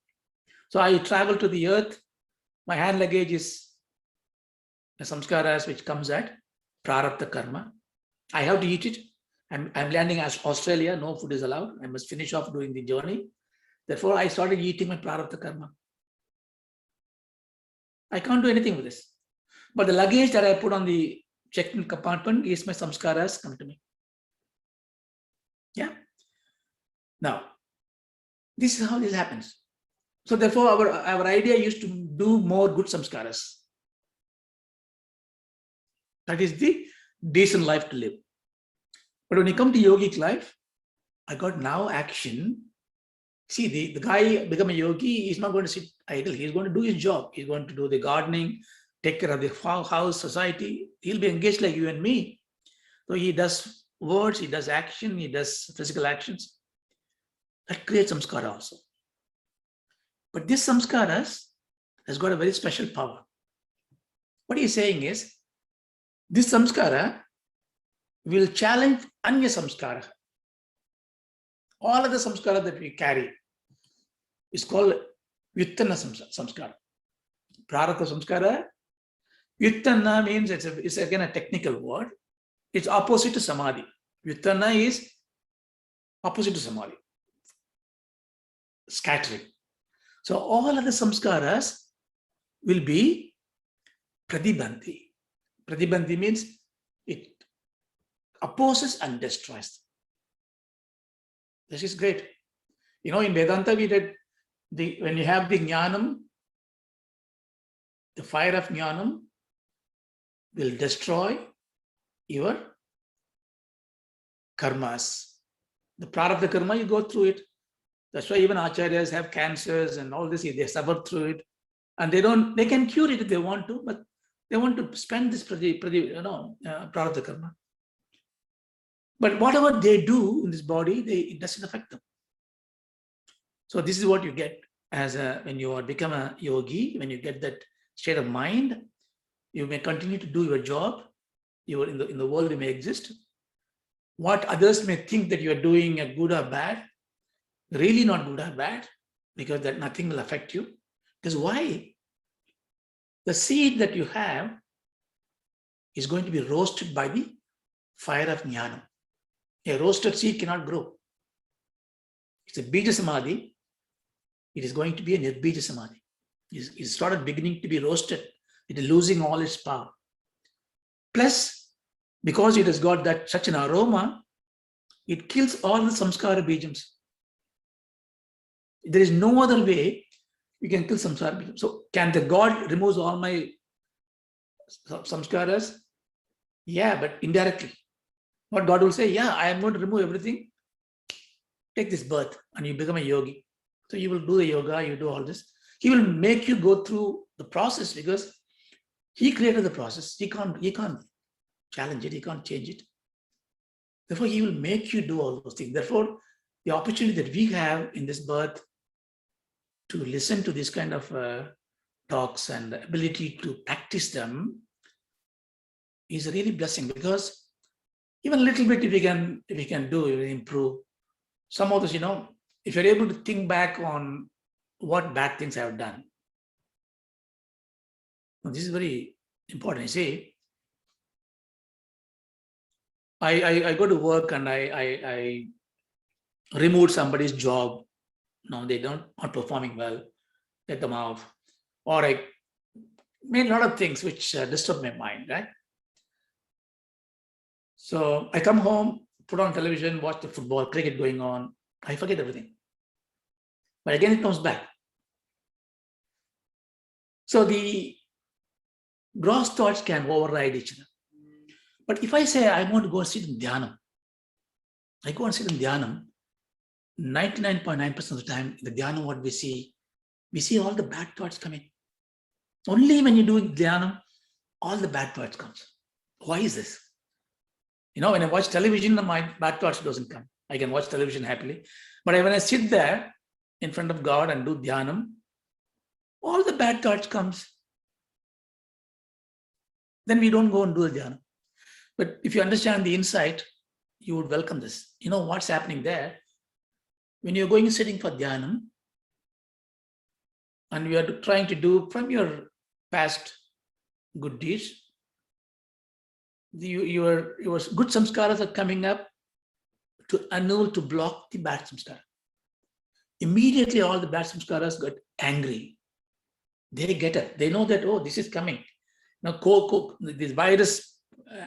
Speaker 1: So I travel to the earth. My hand luggage is the samskaras which comes at prarabdha karma. I have to eat it. I'm landing as Australia, no food is allowed. I must finish off doing the journey. Therefore, I started eating my prarabdha karma. I can't do anything with this. But the luggage that I put on the check-in compartment is my samskaras come to me. Yeah. Now, this is how this happens. So therefore, our idea is to do more good samskaras. That is the decent life to live. But when you come to yogic life, I got now action. See, the guy become a yogi, he's not going to sit idle. He's going to do his job. He's going to do the gardening, take care of the house, society. He'll be engaged like you and me. So he does words, he does action, he does physical actions. That creates samskara also. But this samskaras has got a very special power. What he's saying is, this samskara will challenge anya samskara. All of the samskara that we carry is called Vyuttana samskara. Prarabdha samskara. Vyuttana means it's again a technical word. It's opposite to Samadhi. Vyuttana is opposite to Samadhi. Scattering. So all of the samskaras will be pratibandhi. Pratibandhi means it opposes and destroys. This is great. You know, in Vedanta, we did when you have the jnanam, the fire of jnanam will destroy your karmas. The prarabdha karma, you go through it. That's why even acharyas have cancers and all this, they suffer through it. And they can cure it if they want to, but they want to spend this prarabdha karma. But whatever they do in this body, it doesn't affect them. So this is what you get as when you become a yogi, when you get that state of mind, you may continue to do your job. You are in the world, you may exist. What others may think that you are doing a good or bad, really not good or bad, because that nothing will affect you. Because why? The seed that you have is going to be roasted by the fire of jnana. A roasted seed cannot grow. It's a bija samadhi. It is going to be a nirbija samadhi. It started beginning to be roasted. It is losing all its power. Plus, because it has got such an aroma, it kills all the samskara bijams. There is no other way you can kill samskara bijams. So can the God remove all my samskaras? Yeah, but indirectly. What God will say, yeah, I am going to remove everything. Take this birth and you become a yogi. So you will do the yoga, you do all this. He will make you go through the process because he created the process. He can't challenge it, he can't change it. Therefore, he will make you do all those things. Therefore, the opportunity that we have in this birth to listen to this kind of talks and the ability to practice them is a really blessing, because even a little bit if we can do, it will improve. Some of this, if you're able to think back on what bad things I have done. This is very important. You see, I go to work and I removed somebody's job. No, they not performing well, let them off. Or I made a lot of things which disturb my mind, right? So I come home, put on television, watch the football, cricket going on. I forget everything. But again, it comes back. So the gross thoughts can override each other. But if I say I want to go and sit in dhyanam, I go and sit in dhyanam, 99.9% of the time, in the dhyana, what we see all the bad thoughts coming. Only when you do dhyana, all the bad thoughts comes. Why is this? When I watch television, my bad thoughts doesn't come. I can watch television happily. But when I sit there in front of God and do dhyanam, all the bad thoughts comes. Then we don't go and do the dhyana. But if you understand the insight, you would welcome this. You know what's happening there? When you're going sitting for dhyanam, and you are trying to do from your past good deeds, your good samskaras are coming up to annul, to block the bad samskara. Immediately all the bad samskaras got angry. They get up. They know that, oh, this is coming. Now, this virus,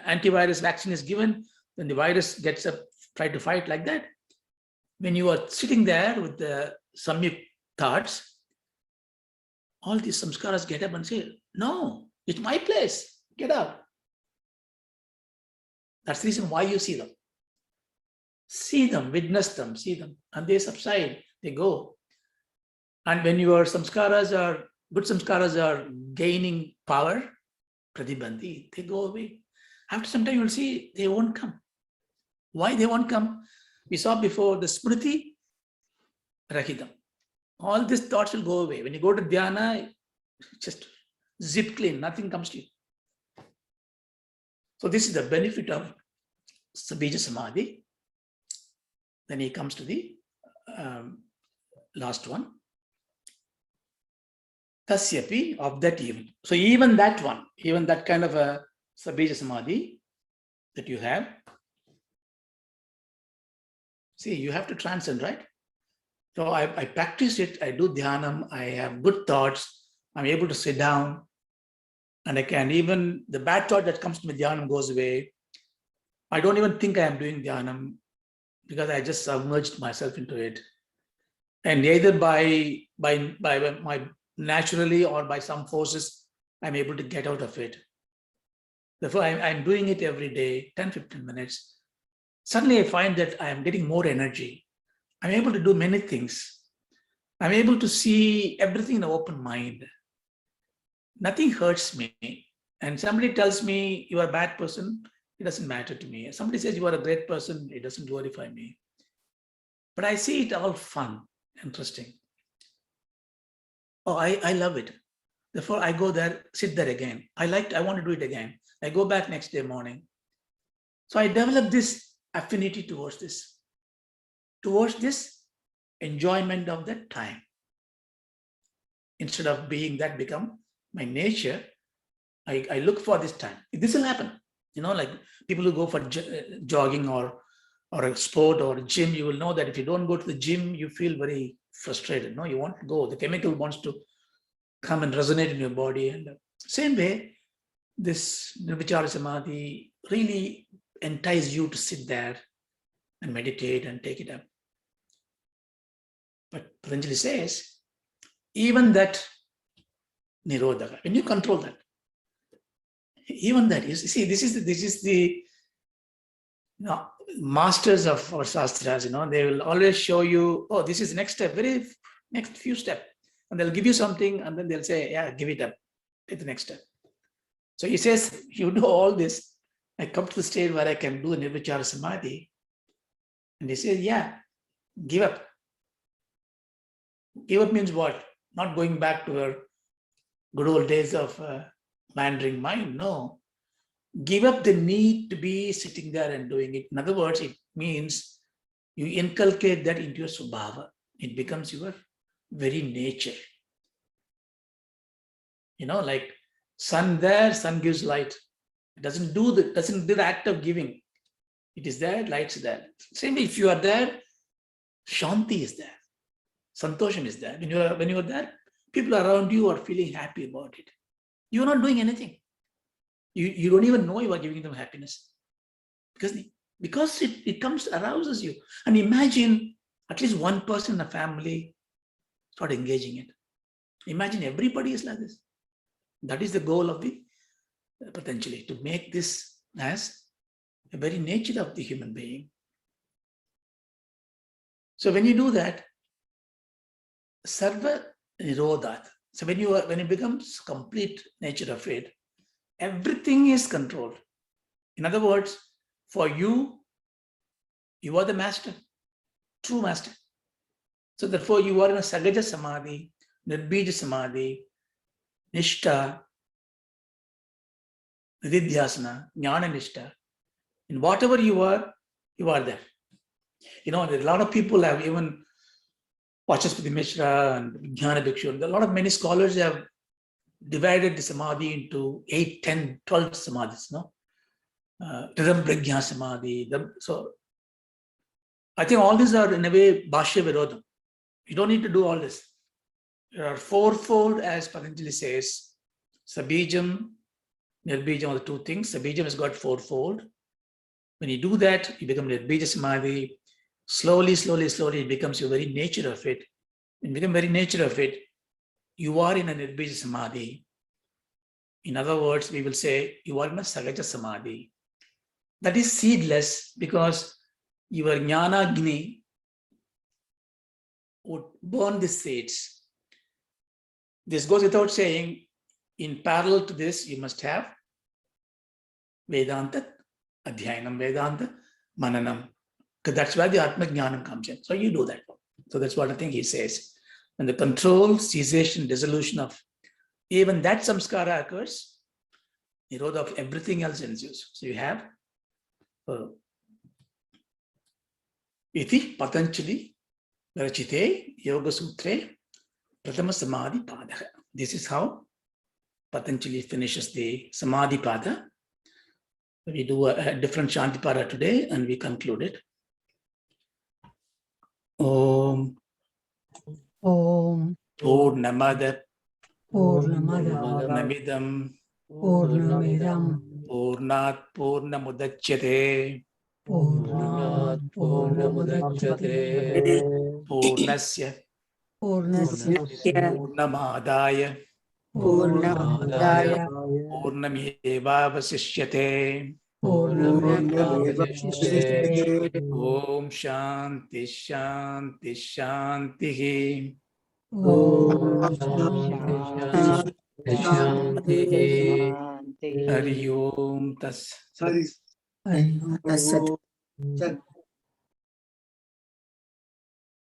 Speaker 1: antivirus vaccine is given, then the virus gets up, try to fight like that. When you are sitting there with the samyuk thoughts, all these samskaras get up and say, no, it's my place, get out. That's the reason why you see them. See them, witness them, see them, and they subside, they go. And when your samskaras are, good samskaras are gaining power, pratibandhi, they go away. After some time, you'll see they won't come. Why they won't come? We saw before the smriti rahitam. All these thoughts will go away. When you go to dhyana, just zip clean, nothing comes to you. So this is the benefit of Sabija Samadhi. Then he comes to the last one. Tasyapi, of that even. So even that one, even that kind of a Sabija Samadhi that you have, see, you have to transcend, right? So I practice it, I do dhyanam, I have good thoughts, I'm able to sit down, and I can even, the bad thought that comes to me, dhyanam goes away. I don't even think I am doing dhyanam because I just submerged myself into it. And either by my naturally or by some forces, I'm able to get out of it. Therefore, I'm doing it every day, 10, 15 minutes. Suddenly I find that I am getting more energy. I'm able to do many things. I'm able to see everything in an open mind. Nothing hurts me. And somebody tells me you are a bad person, it doesn't matter to me. Somebody says you are a great person, it doesn't glorify me. But I see it all fun, interesting. Oh, I love it. Therefore, I go there, sit there again. I want to do it again. I go back next day morning. So I develop this affinity towards this enjoyment of that time. Instead of being that become my nature, I look for this time. This will happen. You know, like people who go for jogging or a sport or a gym, you will know that if you don't go to the gym, you feel very frustrated. No, you want to go. The chemical wants to come and resonate in your body. And same way, this Nirvichara Samadhi really entices you to sit there and meditate and take it up. But Patanjali says, even that Nirodha, when you control that, even that, you see, this is the masters of our shastras, they will always show you, oh, this is the next step, very next few steps. And they'll give you something and then they'll say, yeah, give it up, take the next step. So he says, you do all this, I come to the stage where I can do a Nirvichara Samadhi. And he says, yeah, give up. Give up means what? Not going back to our good old days of meandering mind. No. Give up the need to be sitting there and doing it. In other words, it means you inculcate that into your subhava. It becomes your very nature. Like sun there, sun gives light. It doesn't do the act of giving. It is there, light's there. Same way, if you are there, Shanti is there. Santosham is there. When you are there, people around you are feeling happy about it. You are not doing anything. You don't even know you are giving them happiness. Because it arouses you. And imagine at least one person in a family start engaging it. Imagine everybody is like this. That is the goal of the Patanjali, to make this as the very nature of the human being. So when you do that, sarva nirodhat. So when it becomes complete nature of it, everything is controlled. In other words, for you are the master, true master. So therefore you are in a Sagaja Samadhi, Nirbija Samadhi, Nishtha, Nididhyasana, Jnana Nishtha. In whatever you are there. There are a lot of people have even Vachaspati Mishra and Jnana Bhikshu. A lot of many scholars have divided the Samadhi into 8, 10, 12 Samadhis. Ridham Prajna Samadhi. So I think all these are in a way Bhashya Virodham. You don't need to do all this. There are fourfold, as Patanjali says. Sabijam, Nirbijam are the two things. Sabijam has got fourfold. When you do that, you become Nirbija Samadhi. Slowly, it becomes your very nature of it. When you become very nature of it, you are in a Nirbija Samadhi. In other words, we will say you are in a Sagaja Samadhi. That is seedless because your Jnana Agni would burn the seeds. This goes without saying. In parallel to this, you must have Vedanta Adhyayanam, Vedanta Mananam. Because that's where the Atma Jnanam comes in. So you do that. So that's what I think he says. When the control, cessation, dissolution of even that samskara occurs, nirodha of everything else ensues. So you have iti Patanjali Rachite Yoga Sutre Prathama Samadhi Padha. This is how Patanjali finishes the Samadhi Padha. We do a different Shanti Para today and we conclude it. Om
Speaker 2: Om
Speaker 1: Purnamada
Speaker 2: Purnamada
Speaker 1: Namidam
Speaker 2: Purnamidam
Speaker 1: Purnat Purnamudachyate
Speaker 2: Purnat Purnamudachyate
Speaker 1: Purnasya
Speaker 2: Purnasya
Speaker 1: Purnamadaya
Speaker 2: Purnamadaya
Speaker 1: Purnamevavasishyate.
Speaker 2: Purnamevavasishyate.
Speaker 1: Om Shanti Shanti Shanti.
Speaker 2: Om
Speaker 3: Shanti.
Speaker 1: Hari Om Tas.
Speaker 2: Sat.